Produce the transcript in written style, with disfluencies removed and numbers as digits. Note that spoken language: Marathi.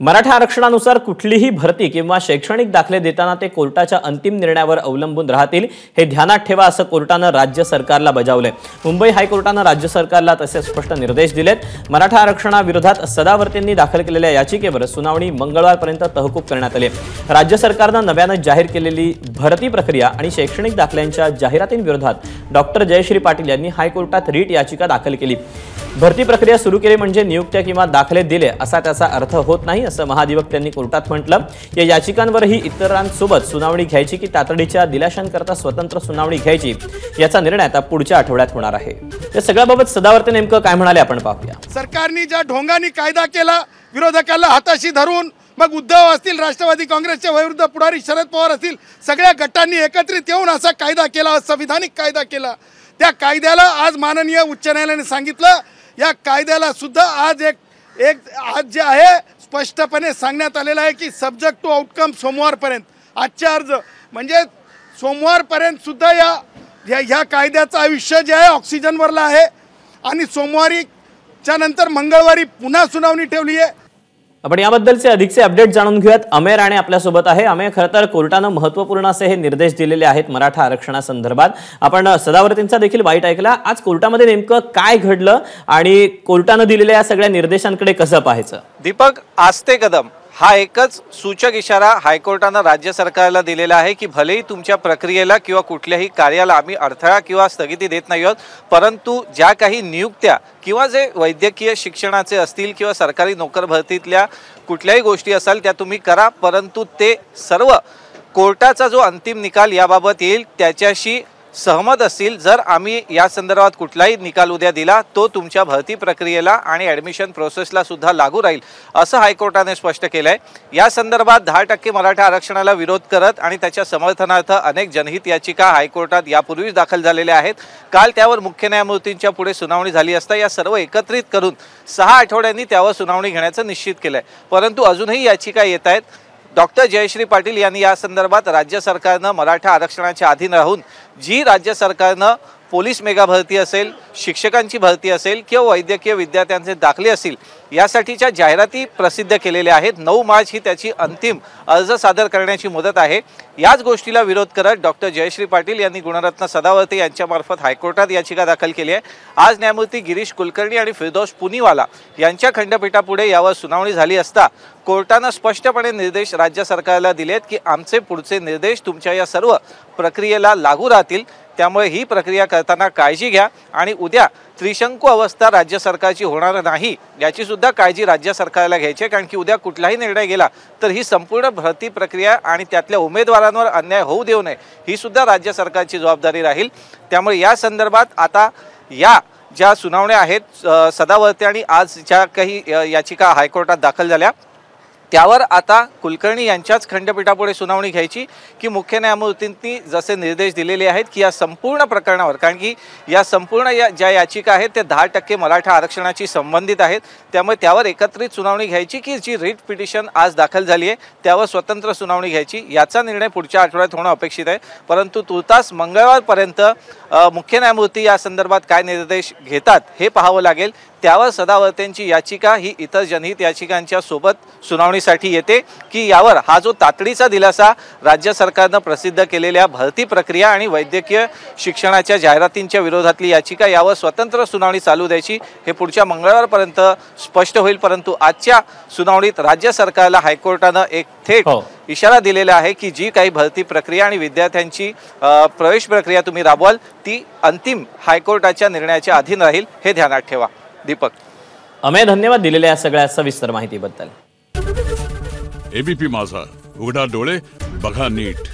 मराठा आरक्षणानुसार कुठलीही भरती किंवा शैक्षणिक दाखले देताना ते कोर्टाच्या अंतिम निर्णयावर अवलंबून राहतील हे ध्यानात ठेवा असं कोर्टानं राज्य सरकारला बजावलंय। मुंबई हायकोर्टानं राज्य सरकारला तसे स्पष्ट निर्देश दिलेत। मराठा आरक्षणाविरोधात सदावर्तेंनी दाखल केलेल्या याचिकेवर सुनावणी मंगळवारपर्यंत तहकूब करण्यात आली। राज्य सरकारनं नव्यानं जाहीर केलेली भरती प्रक्रिया आणि शैक्षणिक दाखल्यांच्या जाहिरातींविरोधात डॉक्टर जयश्री पाटील यांनी हायकोर्टात रीट याचिका दाखल केली। भरती प्रक्रिया सुरू केली म्हणजे नियुक्त्या किंवा दाखले दिले असा त्याचा अर्थ होत नाही असं महाधिवक्त्यांनी कोर्टात म्हटलं। या याचिकांवरही इतरांसोबत सुनावणी घ्यायची की तातडीच्या दिलाशांकरता स्वतंत्र सुनावणी घ्यायची याचा निर्णय आता पुढच्या आठवड्यात होणार आहे। या सगळ्याबाबत सदावर्ते नेमकं काय म्हणाले आपण पाहूया। सरकारने ज्या ढोंगानी कायदा केला, विरोधकांना हाताशी धरून मग उद्धव असतील, राष्ट्रवादी काँग्रेसच्या विरुद्ध पुढारी शरद पवार असतील, सगळ्या गटांनी एकत्रित येऊन असा कायदा केला, संविधानिक कायदा केला। त्या कायद्याला आज माननीय उच्च न्यायालयाने सांगितलं, या कायद्याला सुद्धा आज आज जे आहे स्पष्टपणे सांगण्यात आलेलं आहे की सब्जेक्ट टू आउटकम सोमवारपर्यंत, आजच्या अर्ज म्हणजे सोमवारपर्यंत सुद्धा या कायद्याचं आयुष्य जे आहे ऑक्सिजनवरला आहे आणि सोमवारीच्या नंतर मंगळवारी पुन्हा सुनावणी ठेवली आहे। आपण याबद्दलचे अधिकचे अपडेट जाणून घेऊयात। अमेय राणे आपल्यासोबत आहे। अमेय, खरं तर कोर्टानं महत्त्वपूर्ण असे हे निर्देश दिलेले आहेत मराठा आरक्षणासंदर्भात। आपण सदावर्तेंचा देखील वाईट ऐकला। आज कोर्टामध्ये नेमकं काय घडलं आणि कोर्टानं दिलेल्या या सगळ्या निर्देशांकडे कसं पाहायचं? दीपक, आस्ते कदम हा एकच सूचक इशारा हायकोर्टानं राज्य सरकारला दिलेला आहे की भलेही तुमच्या प्रक्रियेला किंवा कुठल्याही कार्याला आम्ही अडथळा किंवा स्थगिती देत नाही आहोत, परंतु ज्या काही नियुक्त्या किंवा जे वैद्यकीय शिक्षणाचे असतील किंवा सरकारी नोकर भरतीतल्या कुठल्याही गोष्टी असाल त्या तुम्ही करा, परंतु ते सर्व कोर्टाचा जो अंतिम निकाल याबाबत येईल त्याच्याशी सहमत असतील। जर आम्ही या संदर्भात कुठलाही निकाल उद्या दिला तो तुमच्या भरती प्रक्रियेला आणि ॲडमिशन प्रोसेसला सुद्धा लागू राहील असं हायकोर्टाने स्पष्ट केलं आहे। या संदर्भात 10% मराठा आरक्षणाला विरोध करत आणि त्याच्या समर्थनार्थ अनेक जनहित याचिका हायकोर्टात यापूर्वीच दाखल झालेल्या आहेत। काल त्यावर मुख्य न्यायमूर्तींच्या पुढे सुनावणी झाली असता या सर्व एकत्रित करून 6 आठवड्यांनी त्यावर सुनावणी घेण्याचं निश्चित केलं आहे, परंतु अजूनही याचिका येत आहेत। डॉक्टर जयश्री पाटील यांनी या संदर्भात राज्य सरकारनं मराठा आरक्षणाच्या अधीन राहून जी राज्य सरकारनं पोलीस मेगा भरती असेल, शिक्षकांची भरती असेल किंवा वैद्यकीय विद्यार्थ्यांचे दाखले असतील यासाठीच्या जाहिराती प्रसिद्ध केलेल्या आहेत। 9 मार्च ही त्याची अंतिम अर्ज सादर करण्याची मुदत आहे। याच गोष्टीला विरोध करत डॉक्टर जयश्री पाटील यांनी गुणरत्न सदावर्ते यांच्यामार्फत हायकोर्टात याचिका दाखल केली आहे। आज न्यायमूर्ती गिरीश कुलकर्णी आणि फिरदौस पुनीवाला यांच्या खंडपीठापुढे यावर सुनावणी झाली असता कोर्टानं स्पष्टपणे निर्देश राज्य सरकारला दिलेत की आमचे पुढचे निर्देश तुमच्या या सर्व प्रक्रियेला लागू राहतील, त्यामुळे ही प्रक्रिया करताना काळजी घ्या आणि उद्या त्रिशंकू अवस्था राज्य सरकारची होणार नाही याची सुद्धा काळजी राज्य सरकारला घ्यायची आहे, कारण की उद्या कुठलाही निर्णय गेला तर ही संपूर्ण भरती प्रक्रिया आणि त्यातल्या उमेदवारांवर अन्याय होऊ देऊ नये ही सुद्धा राज्य सरकारची जबाबदारी राहील। त्यामुळे या संदर्भात आता या ज्या सुनावण्या आहेत सदावर्ते आणि आज ज्या काही याचिका हायकोर्टात दाखल झाल्या त्यावर आता कुलकर्णी यांच्याच खंडपीठापुढे सुनावणी घ्यायची की मुख्य न्यायमूर्तींनी जसे निर्देश दिलेले आहेत की या संपूर्ण प्रकरणावर, कारण की या संपूर्ण ज्या याचिका आहेत त्या 10% मराठा आरक्षणाशी संबंधित आहेत, त्यामुळे त्यावर एकत्रित सुनावणी घ्यायची की जी रीट पिटिशन आज दाखल झाली आहे त्यावर स्वतंत्र सुनावणी घ्यायची याचा निर्णय पुढच्या आठवड्यात होणं अपेक्षित आहे। परंतु तुर्तास मंगळवारपर्यंत मुख्य न्यायमूर्ती या संदर्भात काय निर्देश घेतात हे पाहावं लागेल। त्यावर सदावर्तेंची याचिका ही इतर जनहित याचिकांच्या सोबत सुनावणीसाठी येते की यावर हा जो तातडीचा दिलासा राज्य सरकारनं प्रसिद्ध केलेल्या भरती प्रक्रिया आणि वैद्यकीय शिक्षणाच्या जाहिरातींच्या विरोधातली याचिका यावर स्वतंत्र सुनावणी चालू द्यायची हे पुढच्या मंगळवारपर्यंत स्पष्ट होईल। परंतु आजच्या सुनावणीत राज्य सरकारला हायकोर्टानं एक थेट इशारा दिलेला आहे की जी काही भरती प्रक्रिया आणि विद्यार्थ्यांची प्रवेश प्रक्रिया तुम्ही राबवाल ती अंतिम हायकोर्टाच्या निर्णयाच्या अधीन राहील हे ध्यानात ठेवा। दीपक, अमेय, धन्यवाद दिलेल्या या सगळ्या सविस्तर माहितीबद्दल। एबीपी माझा, उघडा डोळे बघा नीट।